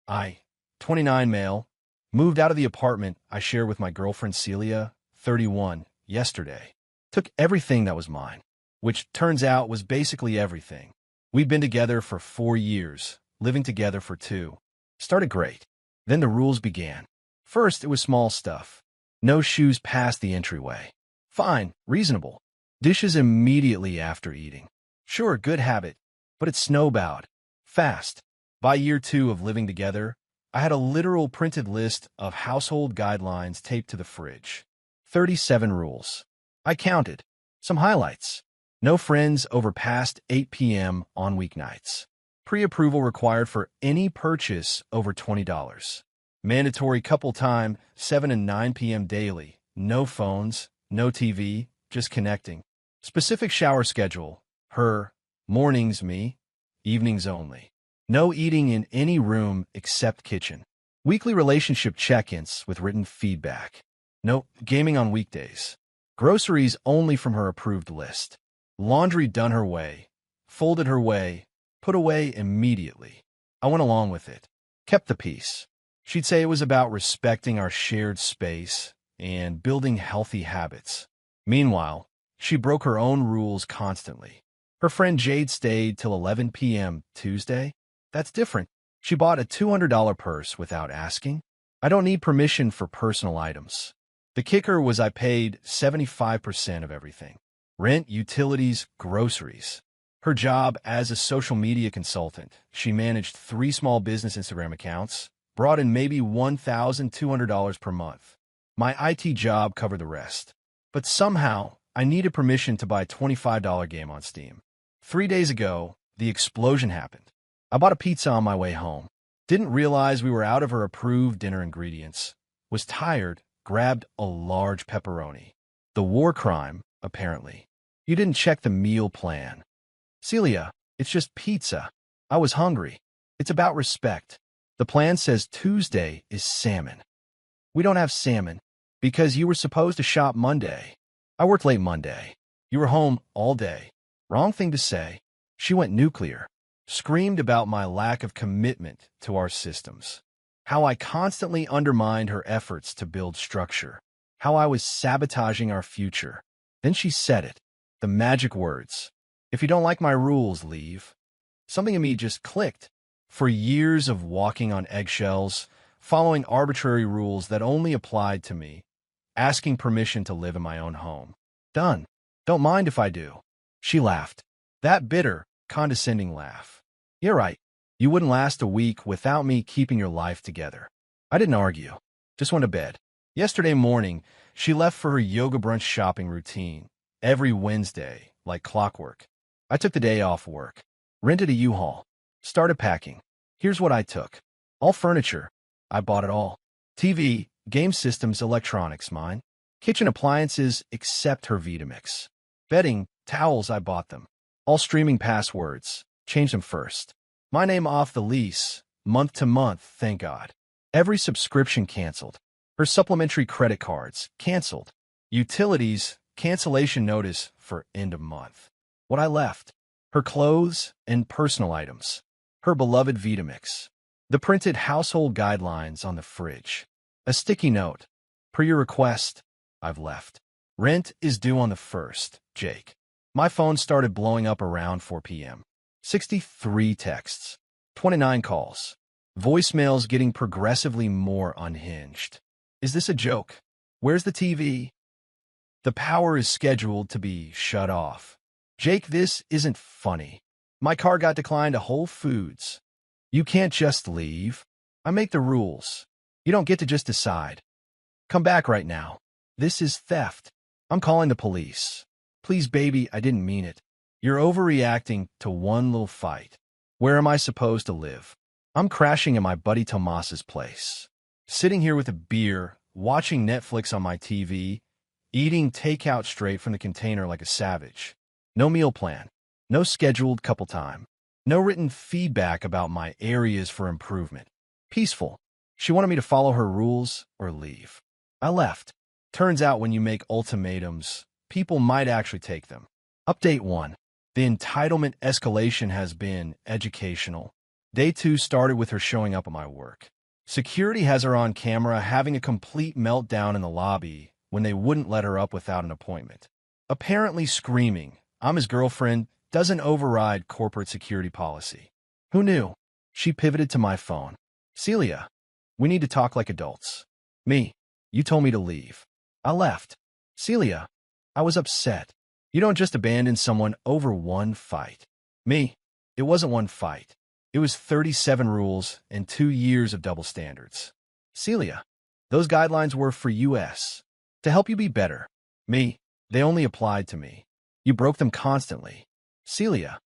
I, 29 male, moved out of the apartment I share with my girlfriend Celia, 31, yesterday. Took everything that was mine, which turns out was basically everything. We'd been together for 4 years, living together for 2. Started great. Then the rules began. First, it was small stuff. No shoes past the entryway. Fine, reasonable. Dishes immediately after eating. Sure, good habit, but it snowballed. Fast. By year 2 of living together, I had a literal printed list of household guidelines taped to the fridge. 37 rules. I counted. Some highlights. No friends over past 8 p.m. on weeknights. Pre-approval required for any purchase over $20. Mandatory couple time, 7 and 9 p.m. daily. No phones, no TV, just connecting. Specific shower schedule. Her. Mornings me. Evenings only. No eating in any room except kitchen. Weekly relationship check-ins with written feedback. No gaming on weekdays. Groceries only from her approved list. Laundry done her way. Folded her way. Put away immediately. I went along with it. Kept the peace. She'd say it was about respecting our shared space and building healthy habits. Meanwhile, she broke her own rules constantly. Her friend Jade stayed till 11 p.m. Tuesday. That's different. She bought a $200 purse without asking. I don't need permission for personal items. The kicker was I paid 75% of everything. Rent, utilities, groceries. Her job as a social media consultant. She managed 3 small business Instagram accounts, brought in maybe $1,200 per month. My IT job covered the rest. But somehow, I needed permission to buy a $25 game on Steam. 3 days ago, the explosion happened. I bought a pizza on my way home. Didn't realize we were out of her approved dinner ingredients. Was tired, grabbed a large pepperoni. The war crime, apparently. You didn't check the meal plan. Celia, it's just pizza. I was hungry. It's about respect. The plan says Tuesday is salmon. We don't have salmon because you were supposed to shop Monday. I worked late Monday. You were home all day. Wrong thing to say. She went nuclear. Screamed about my lack of commitment to our systems. How I constantly undermined her efforts to build structure. How I was sabotaging our future. Then she said it. The magic words. If you don't like my rules, leave. Something in me just clicked. For years of walking on eggshells, following arbitrary rules that only applied to me, asking permission to live in my own home. Done. Don't mind if I do. She laughed. That bitter, condescending laugh. You're right. You wouldn't last a week without me keeping your life together. I didn't argue. Just went to bed. Yesterday morning, she left for her yoga brunch shopping routine. Every Wednesday, like clockwork. I took the day off work. Rented a U-Haul. Started packing. Here's what I took. All furniture. I bought it all. TV, game systems, electronics, mine. Kitchen appliances, except her Vitamix. Bedding, towels, I bought them. All streaming passwords. Change them first. My name off the lease, month to month, thank God. Every subscription canceled. Her supplementary credit cards, canceled. Utilities, cancellation notice for end of month. What I left. Her clothes and personal items. Her beloved Vitamix. The printed household guidelines on the fridge. A sticky note. Per your request, I've left. Rent is due on the 1st, Jake. My phone started blowing up around 4 p.m. 63 texts, 29 calls, voicemails getting progressively more unhinged. Is this a joke? Where's the TV? The power is scheduled to be shut off. Jake, this isn't funny. My car got declined to Whole Foods. You can't just leave. I make the rules. You don't get to just decide. Come back right now. This is theft. I'm calling the police. Please, baby, I didn't mean it. You're overreacting to one little fight. Where am I supposed to live? I'm crashing at my buddy Tomas's place. Sitting here with a beer, watching Netflix on my TV, eating takeout straight from the container like a savage. No meal plan. No scheduled couple time. No written feedback about my areas for improvement. Peaceful. She wanted me to follow her rules or leave. I left. Turns out when you make ultimatums, people might actually take them. Update 1. The entitlement escalation has been educational. Day 2 started with her showing up at my work. Security has her on camera having a complete meltdown in the lobby when they wouldn't let her up without an appointment. Apparently screaming, "I'm his girlfriend," doesn't override corporate security policy. Who knew? She pivoted to my phone. "Celia, we need to talk like adults." Me, "You told me to leave." I left. Celia, I was upset. "You don't just abandon someone over one fight." Me, "It wasn't one fight. It was 37 rules and 2 years of double standards." Celia, "Those guidelines were for US. To help you be better." Me, "They only applied to me. You broke them constantly." Celia,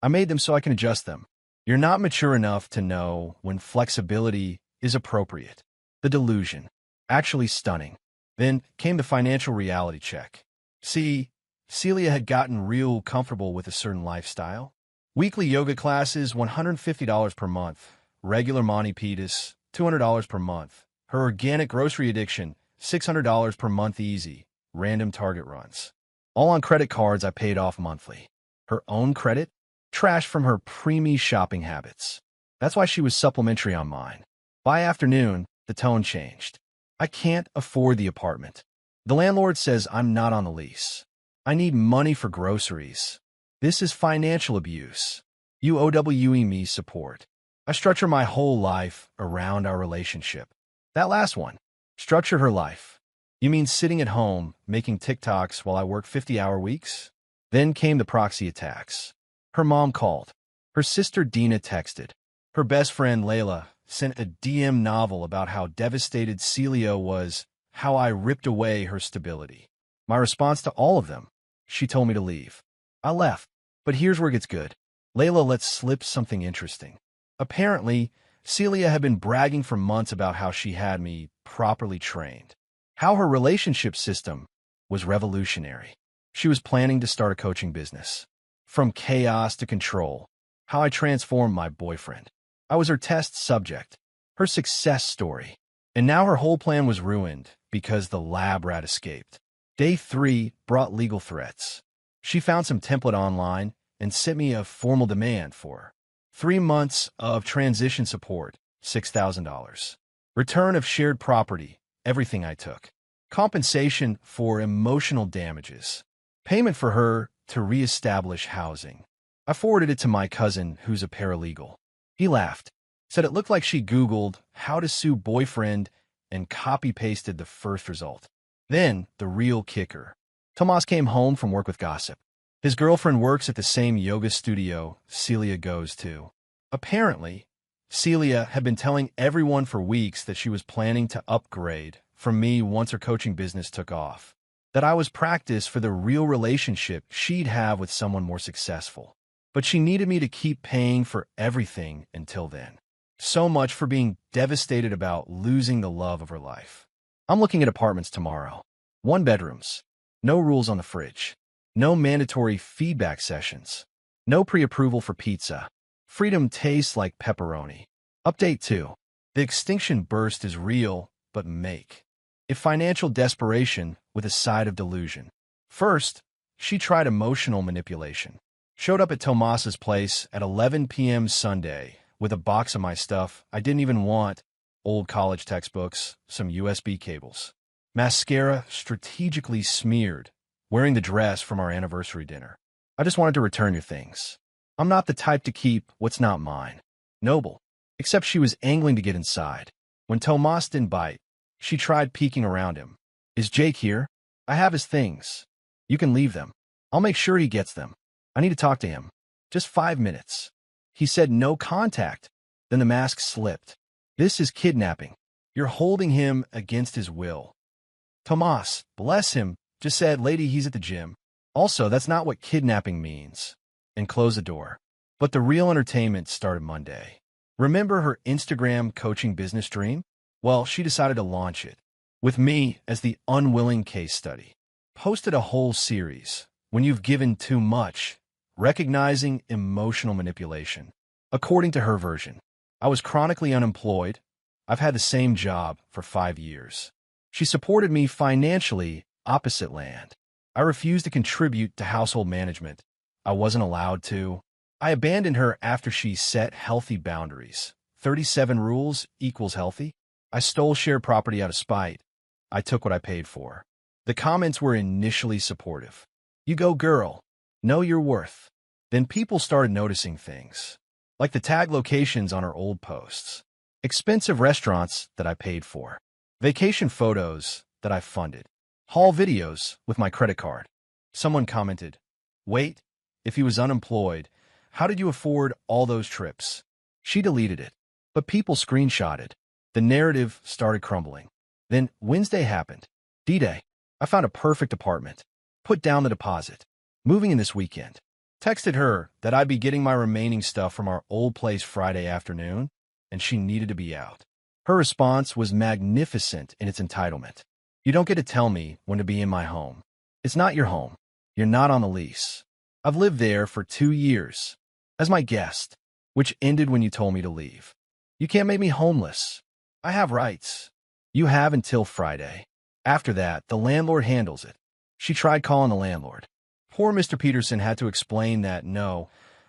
"I made them so I can adjust them." You're not mature enough to know when flexibility is appropriate. The delusion. Actually stunning. Then came the financial reality check. See, Celia had gotten real comfortable with a certain lifestyle. Weekly yoga classes, $150 per month. Regular Monty Pitas, $200 per month. Her organic grocery addiction, $600 per month easy. Random Target runs. All on credit cards I paid off monthly. Her own credit? Trash from her preemie shopping habits. That's why she was supplementary on mine. By afternoon, the tone changed. "I can't afford the apartment. The landlord says I'm not on the lease. I need money for groceries. This is financial abuse. You OWE me support." I structure my whole life around our relationship. That last one, structure her life. You mean sitting at home, making TikToks while I work 50-hour weeks? Then came the proxy attacks. Her mom called. Her sister Dina texted. Her best friend Layla sent a DM novel about how devastated Celia was, how I ripped away her stability. My response to all of them, she told me to leave. I left. But here's where it gets good. Layla lets slip something interesting. Apparently, Celia had been bragging for months about how she had me properly trained, how her relationship system was revolutionary. She was planning to start a coaching business. From chaos to control, how I transformed my boyfriend. I was her test subject, her success story. And now her whole plan was ruined because the lab rat escaped. Day 3 brought legal threats. She found some template online and sent me a formal demand for 3 months of transition support, $6,000. Return of shared property, everything I took. Compensation for emotional damages. Payment for her to reestablish housing. I forwarded it to my cousin, who's a paralegal. He laughed, said it looked like she Googled how to sue boyfriend and copy-pasted the first result. Then, the real kicker. Tomas came home from work with gossip. His girlfriend works at the same yoga studio Celia goes to. Apparently, Celia had been telling everyone for weeks that she was planning to upgrade from me once her coaching business took off. That I was practice for the real relationship she'd have with someone more successful. But she needed me to keep paying for everything until then. So much for being devastated about losing the love of her life. I'm looking at apartments tomorrow. 1 bedrooms. No rules on the fridge. No mandatory feedback sessions. No pre-approval for pizza. Freedom tastes like pepperoni. Update 2. The extinction burst is real, but make. If financial desperation with a side of delusion. First, she tried emotional manipulation. Showed up at Tomas's place at 11 p.m. Sunday with a box of my stuff I didn't even want, old college textbooks, some USB cables. Mascara strategically smeared, wearing the dress from our anniversary dinner. I just wanted to return your things. I'm not the type to keep what's not mine. Noble. Except she was angling to get inside. When Tomas didn't bite, she tried peeking around him. Is Jake here? I have his things. You can leave them. I'll make sure he gets them. I need to talk to him. Just 5 minutes. He said no contact. Then the mask slipped. This is kidnapping. You're holding him against his will. Tomas, bless him, just said, "Lady, he's at the gym." Also, that's not what kidnapping means. And close the door. But the real entertainment started Monday. Remember her Instagram coaching business dream? Well, she decided to launch it. With me as the unwilling case study. Posted a whole series, When You've Given Too Much, recognizing emotional manipulation. According to her version, I was chronically unemployed. I've had the same job for 5 years. She supported me financially, opposite land. I refused to contribute to household management. I wasn't allowed to. I abandoned her after she set healthy boundaries. 37 rules equals healthy? I stole shared property out of spite. I took what I paid for. The comments were initially supportive. You go, girl. Know your worth. Then people started noticing things, like the tag locations on her old posts, expensive restaurants that I paid for, vacation photos that I funded, haul videos with my credit card. Someone commented, wait, if he was unemployed, how did you afford all those trips? She deleted it, but people screenshotted. The narrative started crumbling. Then Wednesday happened. D-Day. I found a perfect apartment. Put down the deposit. Moving in this weekend. Texted her that I'd be getting my remaining stuff from our old place Friday afternoon, and she needed to be out. Her response was magnificent in its entitlement. You don't get to tell me when to be in my home. It's not your home. You're not on the lease. I've lived there for 2 years as my guest, which ended when you told me to leave. You can't make me homeless. I have rights. You have until Friday. After that, the landlord handles it. She tried calling the landlord. Poor Mr. Peterson had to explain that no,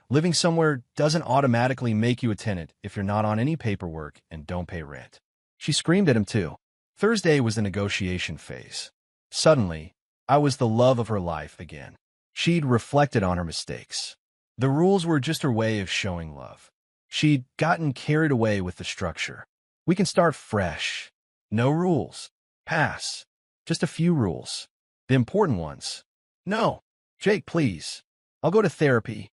living somewhere doesn't automatically make you a tenant if you're not on any paperwork and don't pay rent. She screamed at him too. Thursday was the negotiation phase. Suddenly, I was the love of her life again. She'd reflected on her mistakes. The rules were just her way of showing love. She'd gotten carried away with the structure. We can start fresh. No rules. Pass. Just a few rules. The important ones. No. Jake, please. I'll go to therapy.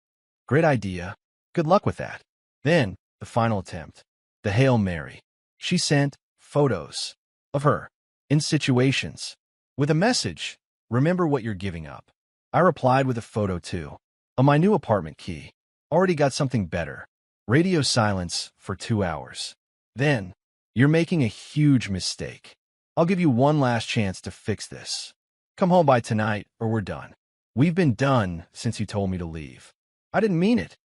Great idea. Good luck with that. Then, the final attempt. The Hail Mary. She sent photos of her in situations with a message. Remember what you're giving up. I replied with a photo too. On my new apartment key. Already got something better. Radio silence for 2 hours. Then, you're making a huge mistake. I'll give you one last chance to fix this. Come home by tonight or we're done. We've been done since you told me to leave. I didn't mean it.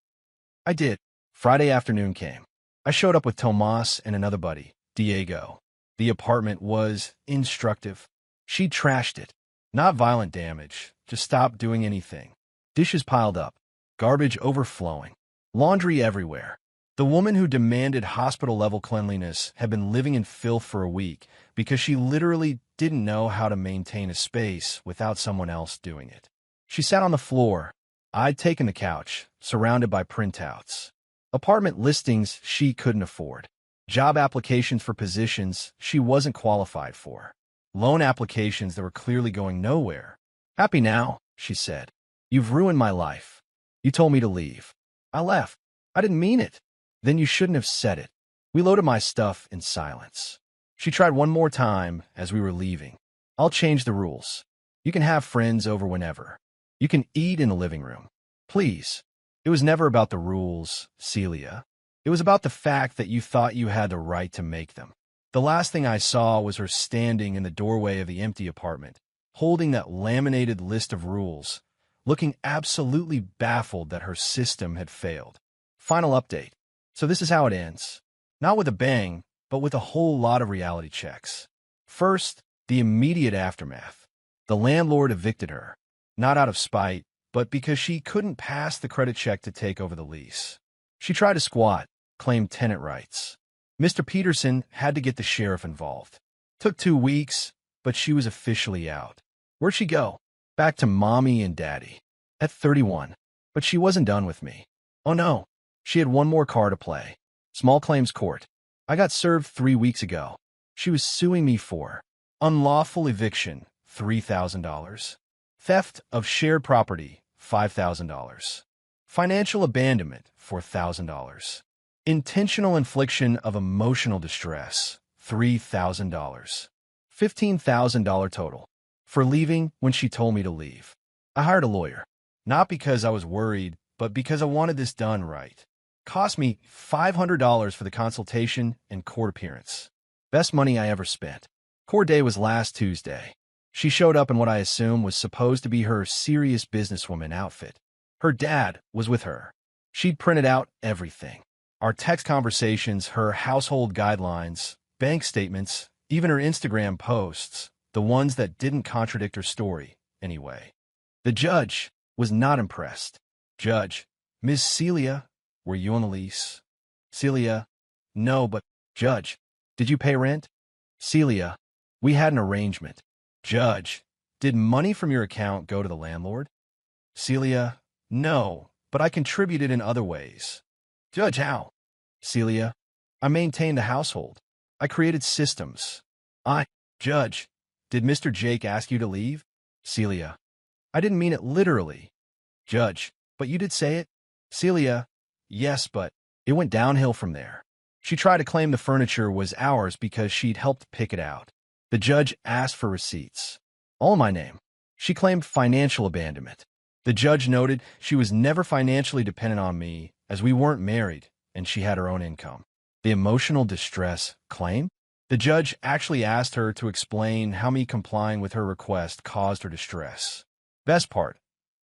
I did. Friday afternoon came. I showed up with Tomas and another buddy, Diego. The apartment was instructive. She trashed it. Not violent damage, just stopped doing anything. Dishes piled up, garbage overflowing, laundry everywhere. The woman who demanded hospital-level cleanliness had been living in filth for a week because she literally didn't know how to maintain a space without someone else doing it. She sat on the floor. I'd taken the couch, surrounded by printouts. Apartment listings she couldn't afford. Job applications for positions she wasn't qualified for. Loan applications that were clearly going nowhere. Happy now, she said. You've ruined my life. You told me to leave. I left. I didn't mean it. Then you shouldn't have said it. We loaded my stuff in silence. She tried one more time as we were leaving. I'll change the rules. You can have friends over whenever. You can eat in the living room. Please. It was never about the rules, Celia. It was about the fact that you thought you had the right to make them. The last thing I saw was her standing in the doorway of the empty apartment, holding that laminated list of rules, looking absolutely baffled that her system had failed. Final update. So this is how it ends. Not with a bang, but with a whole lot of reality checks. First, the immediate aftermath. The landlord evicted her. Not out of spite, but because she couldn't pass the credit check to take over the lease. She tried to squat, claimed tenant rights. Mr. Peterson had to get the sheriff involved. Took 2 weeks, but she was officially out. Where'd she go? Back to mommy and daddy. At 31. But she wasn't done with me. Oh no, she had one more card to play. Small claims court. I got served 3 weeks ago. She was suing me for unlawful eviction, $3,000. Theft of shared property, $5,000. Financial abandonment, $4,000. Intentional infliction of emotional distress, $3,000. $15,000 total. For leaving when she told me to leave. I hired a lawyer. Not because I was worried, but because I wanted this done right. Cost me $500 for the consultation and court appearance. Best money I ever spent. Court day was last Tuesday. She showed up in what I assume was supposed to be her serious businesswoman outfit. Her dad was with her. She'd printed out everything. Our text conversations, her household guidelines, bank statements, even her Instagram posts, the ones that didn't contradict her story, anyway. The judge was not impressed. Judge, Ms. Celia, were you on the lease? Celia, no, but, Judge, did you pay rent? Celia, we had an arrangement. Judge, did money from your account go to the landlord? Celia, no, but I contributed in other ways. Judge, how? Celia, I maintained the household. I created systems. Judge, did Mr. Jake ask you to leave? Celia, I didn't mean it literally. Judge, but you did say it? Celia, yes, but it went downhill from there. She tried to claim the furniture was ours because she'd helped pick it out. The judge asked for receipts. All in my name. She claimed financial abandonment. The judge noted she was never financially dependent on me as we weren't married and she had her own income. The emotional distress claim? The judge actually asked her to explain how me complying with her request caused her distress. Best part,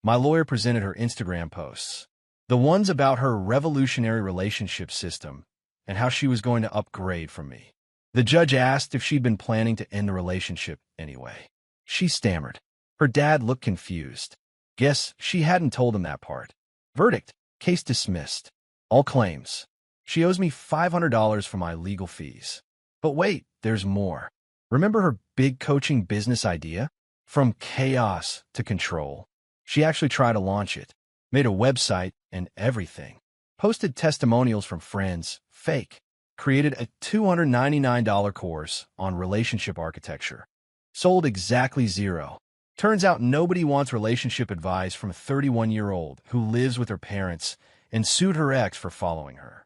my lawyer presented her Instagram posts. The ones about her revolutionary relationship system and how she was going to upgrade from me. The judge asked if she'd been planning to end the relationship anyway. She stammered. Her dad looked confused. Guess she hadn't told him that part. Verdict, case dismissed. All claims. She owes me $500 for my legal fees. But wait, there's more. Remember her big coaching business idea? From chaos to control. She actually tried to launch it. Made a website and everything. Posted testimonials from friends, fake. Created a $299 course on relationship architecture. Sold exactly zero. Turns out nobody wants relationship advice from a 31-year-old who lives with her parents and sued her ex for following her.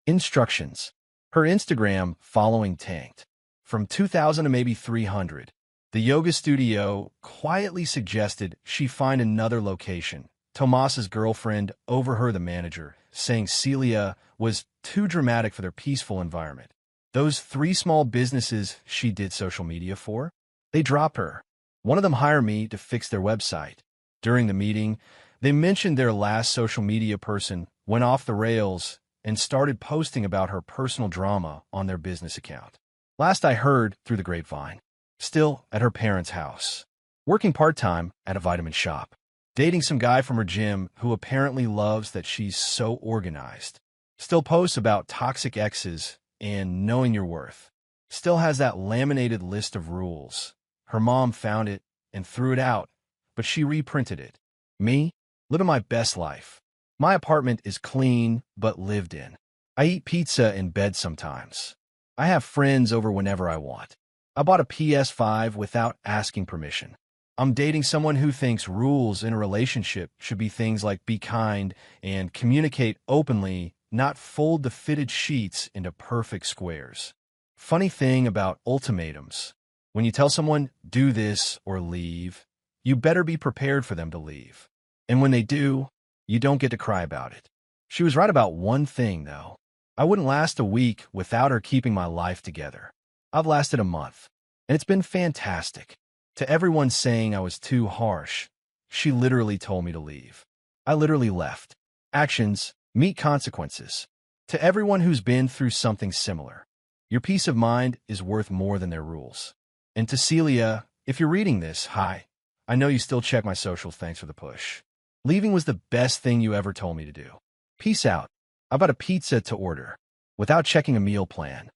Instructions. Her Instagram following tanked. From 2,000 to maybe 300. The yoga studio quietly suggested she find another location. Tomas's girlfriend overheard the manager, saying Celia was too dramatic for their peaceful environment. Those 3 small businesses she did social media for, they dropped her. One of them hired me to fix their website. During the meeting, they mentioned their last social media person went off the rails and started posting about her personal drama on their business account. Last I heard through the grapevine, still at her parents' house, working part-time at a vitamin shop. Dating some guy from her gym who apparently loves that she's so organized. Still posts about toxic exes and knowing your worth. Still has that laminated list of rules. Her mom found it and threw it out, but she reprinted it. Me, living my best life. My apartment is clean but lived in. I eat pizza in bed sometimes. I have friends over whenever I want. I bought a PS5 without asking permission. I'm dating someone who thinks rules in a relationship should be things like be kind and communicate openly, not fold the fitted sheets into perfect squares. Funny thing about ultimatums. When you tell someone, do this or leave, you better be prepared for them to leave. And when they do, you don't get to cry about it. She was right about one thing, though. I wouldn't last a week without her keeping my life together. I've lasted a month, and it's been fantastic. To everyone saying I was too harsh, she literally told me to leave. I literally left. Actions meet consequences. To everyone who's been through something similar, your peace of mind is worth more than their rules. And to Celia, if you're reading this, hi. I know you still check my socials, thanks for the push. Leaving was the best thing you ever told me to do. Peace out. I bought a pizza to order, without checking a meal plan.